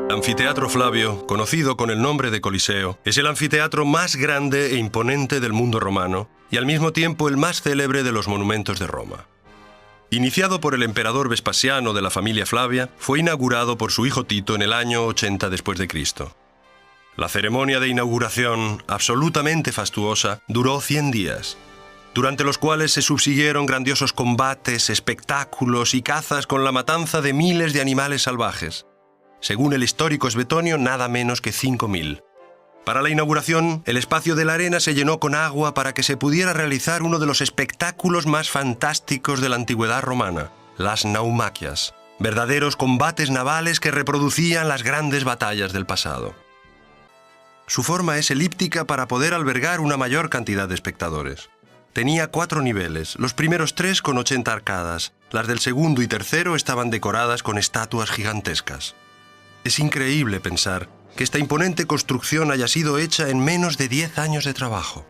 El Anfiteatro Flavio, conocido con el nombre de Coliseo, es el anfiteatro más grande e imponente del mundo romano y al mismo tiempo el más célebre de los monumentos de Roma. Iniciado por el emperador Vespasiano de la familia Flavia, fue inaugurado por su hijo Tito en el año 80 después de Cristo. La ceremonia de inauguración, absolutamente fastuosa, duró 100 días, durante los cuales se subsiguieron grandiosos combates, espectáculos y cazas con la matanza de miles de animales salvajes. Según el histórico Svetonio, nada menos que 5.000. Para la inauguración, el espacio de la arena se llenó con agua para que se pudiera realizar uno de los espectáculos más fantásticos de la antigüedad romana, las naumaquias, verdaderos combates navales que reproducían las grandes batallas del pasado. Su forma es elíptica para poder albergar una mayor cantidad de espectadores. Tenía 4 niveles, los primeros 3 con 80 arcadas, las del segundo y tercero estaban decoradas con estatuas gigantescas. Es increíble pensar que esta imponente construcción haya sido hecha en menos de 10 años de trabajo.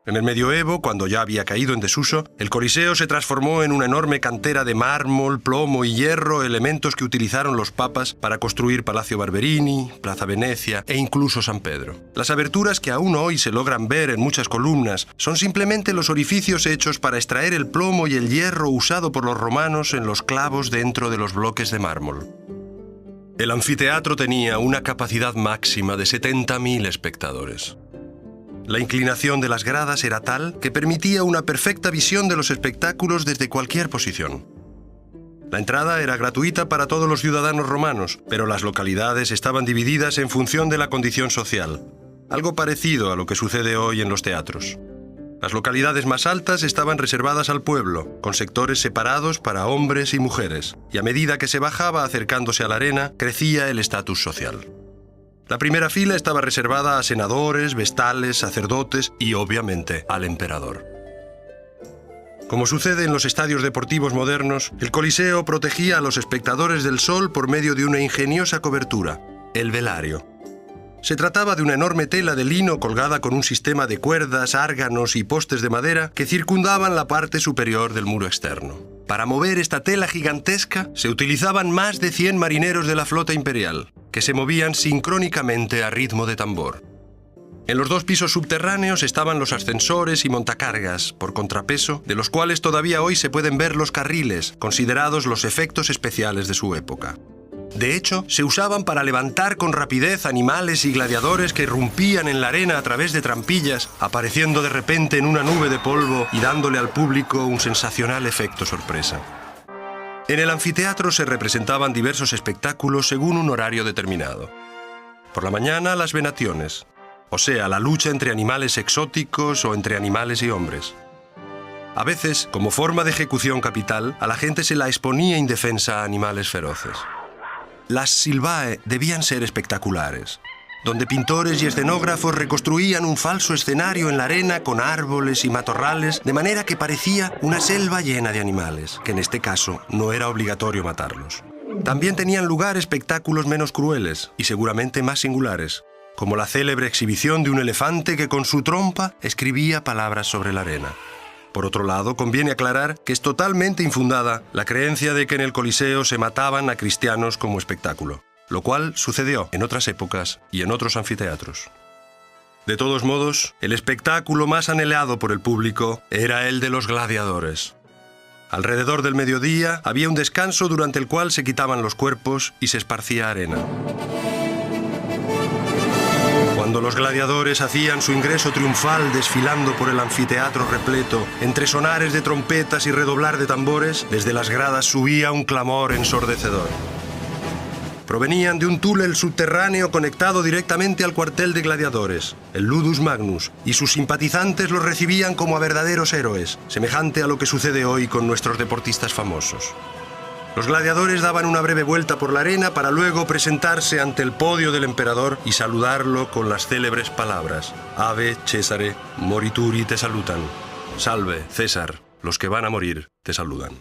En el medioevo, cuando ya había caído en desuso, el Coliseo se transformó en una enorme cantera de mármol, plomo y hierro, elementos que utilizaron los papas para construir Palacio Barberini, Plaza Venecia e incluso San Pedro. Las aberturas que aún hoy se logran ver en muchas columnas son simplemente los orificios hechos para extraer el plomo y el hierro usado por los romanos en los clavos dentro de los bloques de mármol. El anfiteatro tenía una capacidad máxima de 70.000 espectadores. La inclinación de las gradas era tal que permitía una perfecta visión de los espectáculos desde cualquier posición. La entrada era gratuita para todos los ciudadanos romanos, pero las localidades estaban divididas en función de la condición social, algo parecido a lo que sucede hoy en los teatros. Las localidades más altas estaban reservadas al pueblo, con sectores separados para hombres y mujeres, y a medida que se bajaba acercándose a la arena, crecía el estatus social. La primera fila estaba reservada a senadores, vestales, sacerdotes y, obviamente, al emperador. Como sucede en los estadios deportivos modernos, el Coliseo protegía a los espectadores del sol por medio de una ingeniosa cobertura, el velario. Se trataba de una enorme tela de lino colgada con un sistema de cuerdas, árganos y postes de madera que circundaban la parte superior del muro externo. Para mover esta tela gigantesca se utilizaban más de 100 marineros de la flota imperial, que se movían sincrónicamente a ritmo de tambor. En los 2 pisos subterráneos estaban los ascensores y montacargas, por contrapeso, de los cuales todavía hoy se pueden ver los carriles, considerados los efectos especiales de su época. De hecho, se usaban para levantar con rapidez animales y gladiadores que irrumpían en la arena a través de trampillas, apareciendo de repente en una nube de polvo y dándole al público un sensacional efecto sorpresa. En el anfiteatro se representaban diversos espectáculos según un horario determinado. Por la mañana, las venaciones, o sea, la lucha entre animales exóticos o entre animales y hombres. A veces, como forma de ejecución capital, a la gente se la exponía indefensa a animales feroces. Las silvae debían ser espectaculares, donde pintores y escenógrafos reconstruían un falso escenario en la arena con árboles y matorrales, de manera que parecía una selva llena de animales, que en este caso no era obligatorio matarlos. También tenían lugar espectáculos menos crueles y seguramente más singulares, como la célebre exhibición de un elefante que con su trompa escribía palabras sobre la arena. Por otro lado, conviene aclarar que es totalmente infundada la creencia de que en el Coliseo se mataban a cristianos como espectáculo, lo cual sucedió en otras épocas y en otros anfiteatros. De todos modos, el espectáculo más anhelado por el público era el de los gladiadores. Alrededor del mediodía había un descanso durante el cual se quitaban los cuerpos y se esparcía arena. Cuando los gladiadores hacían su ingreso triunfal desfilando por el anfiteatro repleto, entre sonares de trompetas y redoblar de tambores, desde las gradas subía un clamor ensordecedor. Provenían de un túnel subterráneo conectado directamente al cuartel de gladiadores, el Ludus Magnus, y sus simpatizantes los recibían como a verdaderos héroes, semejante a lo que sucede hoy con nuestros deportistas famosos. Los gladiadores daban una breve vuelta por la arena para luego presentarse ante el podio del emperador y saludarlo con las célebres palabras: Ave Cesare, morituri te salutan. Salve, César, los que van a morir te saludan.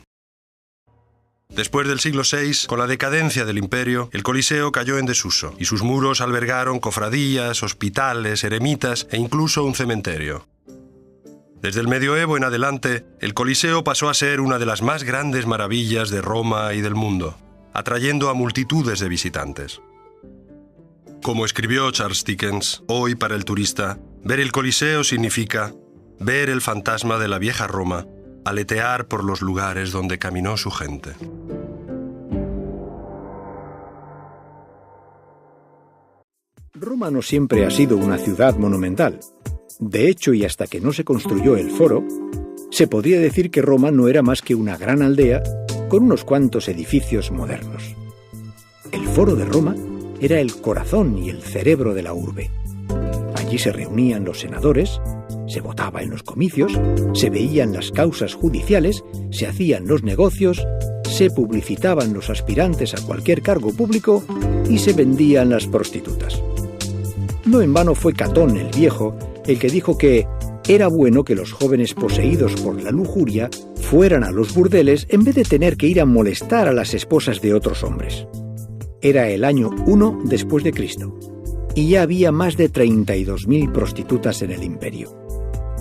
Después del siglo VI, con la decadencia del imperio, el Coliseo cayó en desuso y sus muros albergaron cofradías, hospitales, eremitas e incluso un cementerio. Desde el medioevo en adelante, el Coliseo pasó a ser una de las más grandes maravillas de Roma y del mundo. atrayendo a multitudes de visitantes. Como escribió Charles Dickens, hoy para el turista, ver el Coliseo significa ver el fantasma de la vieja Roma aletear por los lugares donde caminó su gente. Roma no siempre ha sido una ciudad monumental. De hecho, y hasta que no se construyó el Foro, se podría decir que Roma no era más que una gran aldea con unos cuantos edificios modernos. El Foro de Roma era el corazón y el cerebro de la urbe. Allí se reunían los senadores, se votaba en los comicios, se veían las causas judiciales, se hacían los negocios, se publicitaban los aspirantes a cualquier cargo público y se vendían las prostitutas. No en vano fue Catón el Viejo el que dijo que era bueno que los jóvenes poseídos por la lujuria fueran a los burdeles en vez de tener que ir a molestar a las esposas de otros hombres. Era el año 1 después de Cristo, y ya había más de 32.000 prostitutas en el imperio.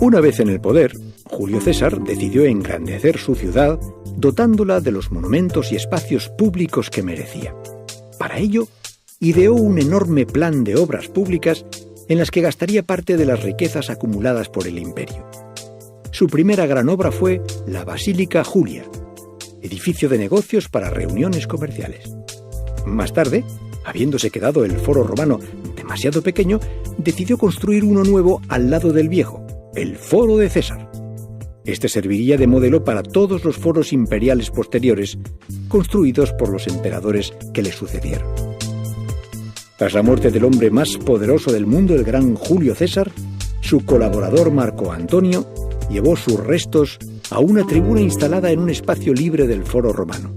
Una vez en el poder, Julio César decidió engrandecer su ciudad, dotándola de los monumentos y espacios públicos que merecía. Para ello, ideó un enorme plan de obras públicas en las que gastaría parte de las riquezas acumuladas por el imperio. Su primera gran obra fue la Basílica Julia, edificio de negocios para reuniones comerciales. Más tarde, habiéndose quedado el Foro Romano demasiado pequeño, decidió construir uno nuevo al lado del viejo, el Foro de César. Este serviría de modelo para todos los foros imperiales posteriores, construidos por los emperadores que le sucedieron. Tras la muerte del hombre más poderoso del mundo, el gran Julio César, su colaborador Marco Antonio llevó sus restos a una tribuna instalada en un espacio libre del Foro Romano.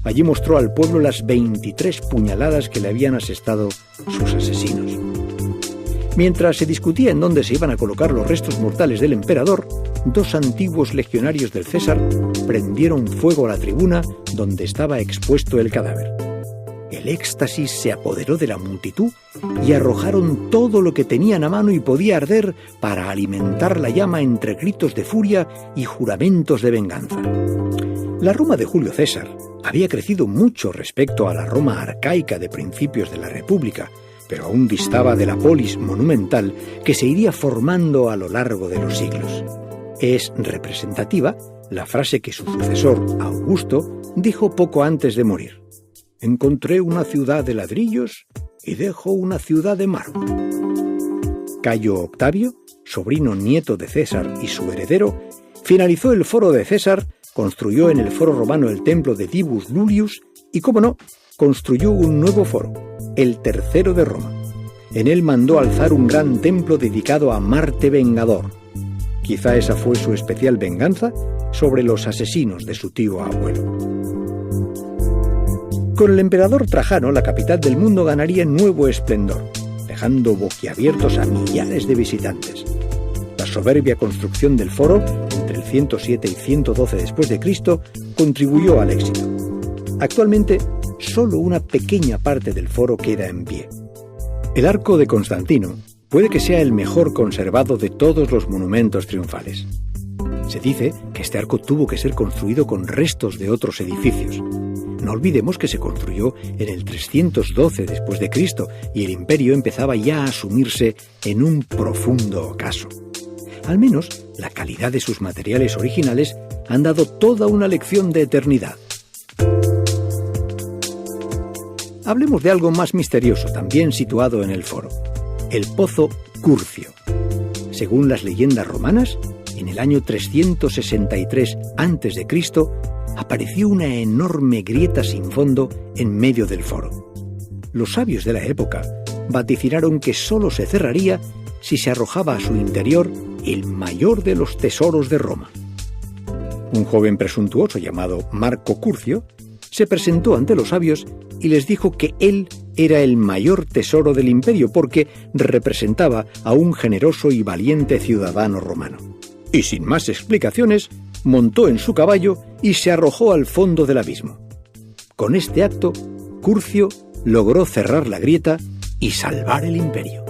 Allí mostró al pueblo las 23 puñaladas que le habían asestado sus asesinos. Mientras se discutía en dónde se iban a colocar los restos mortales del emperador, 2 antiguos legionarios del César prendieron fuego a la tribuna donde estaba expuesto el cadáver. El éxtasis se apoderó de la multitud y arrojaron todo lo que tenían a mano y podía arder para alimentar la llama entre gritos de furia y juramentos de venganza. La Roma de Julio César había crecido mucho respecto a la Roma arcaica de principios de la República, pero aún distaba de la polis monumental que se iría formando a lo largo de los siglos. Es representativa la frase que su sucesor, Augusto, dijo poco antes de morir: «Encontré una ciudad de ladrillos y dejo una ciudad de mármol». Cayo Octavio, sobrino nieto de César y su heredero, finalizó el Foro de César, construyó en el Foro Romano el templo de Divus Iulius y, cómo no, construyó un nuevo foro, el tercero de Roma. En él mandó alzar un gran templo dedicado a Marte Vengador. Quizá esa fue su especial venganza sobre los asesinos de su tío abuelo. Con el emperador Trajano, la capital del mundo ganaría nuevo esplendor, dejando boquiabiertos a millares de visitantes. La soberbia construcción del foro, entre el 107 y 112 después de Cristo, contribuyó al éxito. Actualmente, solo una pequeña parte del foro queda en pie. El Arco de Constantino puede que sea el mejor conservado de todos los monumentos triunfales. Se dice que este arco tuvo que ser construido con restos de otros edificios. No olvidemos que se construyó en el 312 después de Cristo y el imperio empezaba ya a sumirse en un profundo ocaso. Al menos, la calidad de sus materiales originales han dado toda una lección de eternidad. Hablemos de algo más misterioso, también situado en el foro: el Pozo Curcio. Según las leyendas romanas, en el año 363 a.C., apareció una enorme grieta sin fondo en medio del foro. Los sabios de la época vaticinaron que solo se cerraría si se arrojaba a su interior el mayor de los tesoros de Roma. Un joven presuntuoso llamado Marco Curcio se presentó ante los sabios y les dijo que él era el mayor tesoro del imperio porque representaba a un generoso y valiente ciudadano romano. Y sin más explicaciones, montó en su caballo y se arrojó al fondo del abismo. Con este acto, Curcio logró cerrar la grieta y salvar el imperio.